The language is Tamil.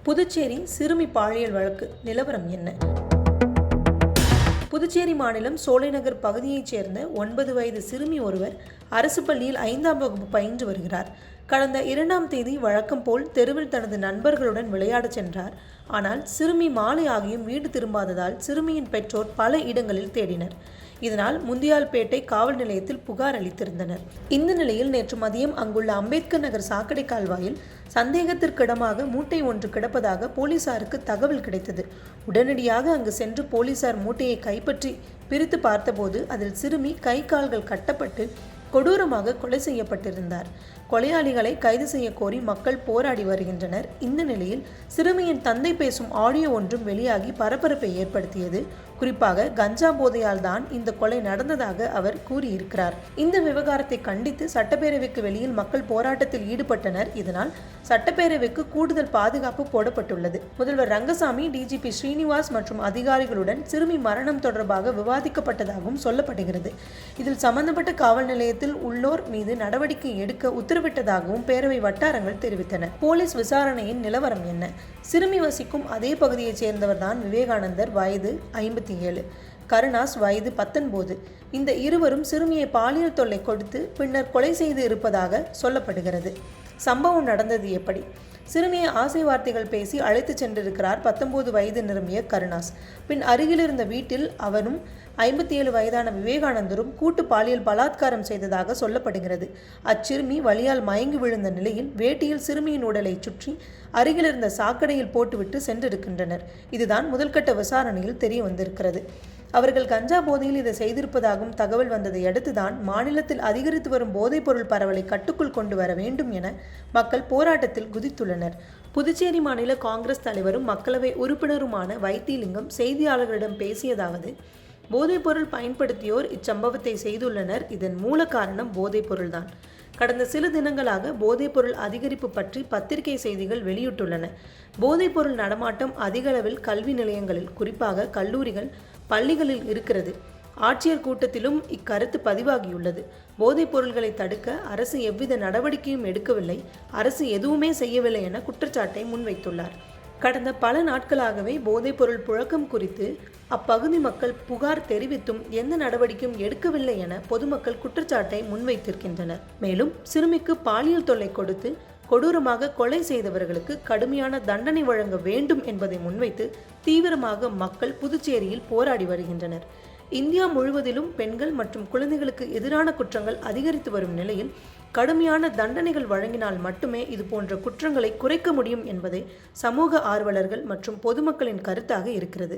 புதுச்சேரி சிறுமி பாலியல் வழக்கு நிலவரம் என்ன? புதுச்சேரி மாநிலம் சோலைநகர் பகுதியைச் சேர்ந்த 9 வயது சிறுமி ஒருவர் அரசு பள்ளியில் 5ஆம் வகுப்பு பயின்று வருகிறார். கடந்த 2ஆம் தேதி வழக்கம் போல் தெருவில் தனது நண்பர்களுடன் விளையாடச் சென்றார். ஆனால் சிறுமி மாலை ஆகியும் வீடு திரும்பாததால் சிறுமியின் பெற்றோர் பல இடங்களில் தேடினர். இதனால் முந்தியால்பேட்டை காவல் நிலையத்தில் புகார் அளித்திருந்தனர். இந்த நிலையில் நேற்று மதியம் அங்குள்ள அம்பேத்கர் நகர் சாக்கடை கால்வாயில் சந்தேகத்திற்கிடமாக மூட்டை ஒன்று கிடப்பதாக போலீசாருக்கு தகவல் கிடைத்தது. உடனடியாக அங்கு சென்று போலீசார் மூட்டையை கைப்பற்றி பிரித்து பார்த்தபோது அதில் சிறுமி கை கால்கள் கட்டப்பட்டு கொடூரமாக கொலை செய்யப்பட்டிருந்தார். கொலையாளிகளை கைது செய்ய கோரி மக்கள் போராடி வருகின்றனர். இந்த நிலையில் சிறுமியின் தந்தை பேசும் ஆடியோ ஒன்றும் வெளியாகி பரபரப்பை ஏற்படுத்தியது. குறிப்பாக கஞ்சா போதையால் தான் இந்த கொலை நடந்ததாக அவர் கூறியிருக்கிறார். இந்த விவகாரத்தை கண்டித்து சட்டப்பேரவைக்கு வெளியில் மக்கள் போராட்டத்தில் ஈடுபட்டனர். இதனால் சட்டப்பேரவைக்கு கூடுதல் பாதுகாப்பு போடப்பட்டுள்ளது. முதல்வர் ரங்கசாமி, டிஜிபி ஸ்ரீனிவாஸ் மற்றும் அதிகாரிகளுடன் சிறுமி மரணம் தொடர்பாக விவாதிக்கப்பட்டதாகவும் சொல்லப்படுகிறது. இதில் சம்பந்தப்பட்ட காவல் நிலையத்தில் உள்ளோர் மீது நடவடிக்கை எடுக்க உத்தரவிட்டதாகவும் பேரவை வட்டாரங்கள் தெரிவித்தன. போலீஸ் விசாரணையின் நிலவரம் என்ன? சிறுமி வசிக்கும் அதே பகுதியைச் சேர்ந்தவர்தான் விவேகானந்தர், வயது 57, கருணாஸ், வயது 19. இந்த இருவரும் சிறுமியை பாலியல் தொல்லை கொடுத்து பின்னர் கொலை செய்து இருப்பதாக சொல்லப்படுகிறது. சம்பவம் நடந்தது எப்படி? சிறுமியை ஆசை வார்த்தைகள் பேசி அழைத்து சென்றிருக்கிறார் 19 வயது நிரம்பிய கருணாஸ். பின் அருகில் இருந்த வீட்டில் அவரும் 57 வயதான விவேகானந்தரும் கூட்டு பாலியல் பலாத்காரம் செய்ததாக சொல்லப்படுகிறது. அச்சிறுமி வலியால் மயங்கி விழுந்த நிலையில் வேட்டியில் சிறுமியின் உடலை சுற்றி அருகில் இருந்த சாக்கடையில் போட்டுவிட்டு சென்றிருக்கின்றனர். இதுதான் முதல்கட்ட விசாரணையில் தெரிய வந்திருக்கிறது. அவர்கள் கஞ்சா போதையில் இதை செய்திருப்பதாகவும் தகவல் வந்ததை அடுத்துதான் மாநிலத்தில் அதிகரித்து வரும் போதைப்பொருள் பரவலை கட்டுக்குள் கொண்டு வர வேண்டும் என மக்கள் போராட்டத்தில் குதித்துள்ளனர். புதுச்சேரி மாநில காங்கிரஸ் தலைவரும் மக்களவை உறுப்பினருமான வைத்திலிங்கம் செய்தியாளர்களிடம் பேசியதாவது: போதைப்பொருள் பயன்படுத்தியோர் இச்சம்பவத்தை செய்துள்ளனர். இதன் மூல காரணம் போதைப்பொருள்தான். கடந்த சில தினங்களாக போதைப்பொருள் அதிகரிப்பு பற்றி பத்திரிகை செய்திகள் வெளியிட்டுள்ளன. போதைப்பொருள் நடமாட்டம் அதிகளவில் கல்வி நிலையங்களில், குறிப்பாக கல்லூரிகள், பள்ளிகளில் இருக்கிறது. ஆட்சியர் கூட்டத்திலும் இக்கருத்து பதிவாகியுள்ளது. போதைப் பொருள்களை தடுக்க அரசு எவ்வித நடவடிக்கையும் எடுக்கவில்லை, அரசு எதுவுமே செய்யவில்லை என குற்றச்சாட்டை முன்வைத்துள்ளார். கடந்த பல நாட்களாகவே போதைப்பொருள் புழக்கம் குறித்து அப்பகுதி மக்கள் புகார் தெரிவித்தும் எந்த நடவடிக்கையும் எடுக்கவில்லை என பொதுமக்கள் குற்றச்சாட்டை முன்வைத்திருக்கின்றனர். மேலும் சிறுமிக்கு பாலியல் தொல்லை கொடுத்து கொடூரமாக கொலை செய்தவர்களுக்கு கடுமையான தண்டனை வழங்க வேண்டும் என்பதை முன்வைத்து தீவிரமாக மக்கள் புதுச்சேரியில் போராடி வருகின்றனர். இந்தியா முழுவதிலும் பெண்கள் மற்றும் குழந்தைகளுக்கு எதிரான குற்றங்கள் அதிகரித்து வரும் நிலையில் கடுமையான தண்டனைகள் வழங்கினால் மட்டுமே இது போன்ற குற்றங்களை குறைக்க முடியும் என்பதே சமூக ஆர்வலர்கள் மற்றும் பொதுமக்களின் கருத்தாக இருக்கிறது.